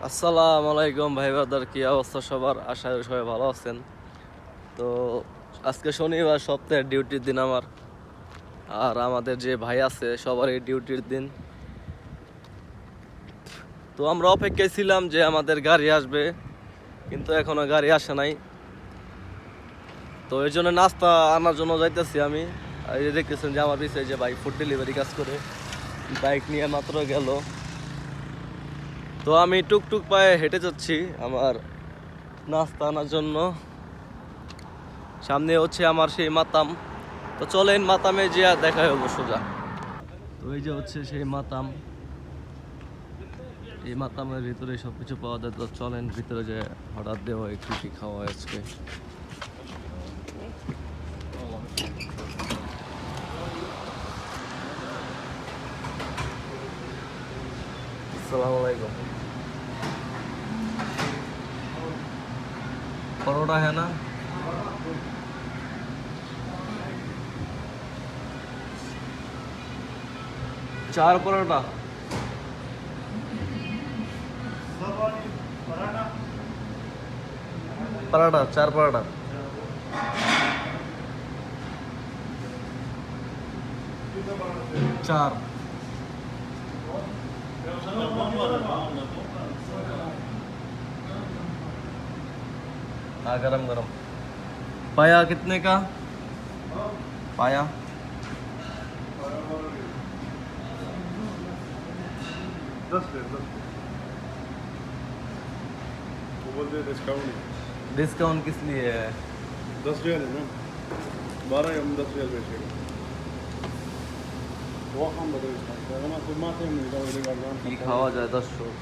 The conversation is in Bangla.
আসসালামু আলাইকুম ভাই ব্রাদার, কি অবস্থা সবার? আশা করি সবাই ভালো আছেন। তো আজকে শনিবার, সপ্তাহের ডিউটির দিন আমার, আর আমাদের যে ভাই আছে সবারই ডিউটির দিন। তো আমরা অপেক্ষায় ছিলাম যে আমাদের গাড়ি আসবে, কিন্তু এখনো গাড়ি আসে নাই। তো এই জন্য নাস্তা আনার জন্য যাইতেছি আমি। আর এই যে দেখতেছেন যে আমার পিছিয়ে যে ভাই ফুড ডেলিভারি কাজ করে, বাইক নিয়ে মাত্র গেল। তো আমি টুকটুক পায়ে হেঁটে যাচ্ছি আমার নাস্তা আনার জন্য। সামনে হচ্ছে আমার সেই মাতাম। তো চলেন মাতামে যে দেখা হবো সোজা। তো এই যে হচ্ছে সেই মাতাম, এই মাতামের ভিতরে সবকিছু পাওয়া যায়। তো চলেন ভিতরে যে হঠাৎ দেওয়া একটু কি খাওয়া আজকে। আসসালামু আলাইকুম। পরোটা है ना? चार परोटा। पराठा, चार पराठा। चार। हाँ, गरम गरम। पाया कितने का? पाया 10 वो बोलते डिस्काउंट डिस्काउंट किस लिए है? 10 रियाल है ना 12 हम 10 रियाल बेचेगा वो हम बता दें तो मैं तो माथे में निकाल देगा কি খাওয়া যায় দর্শক?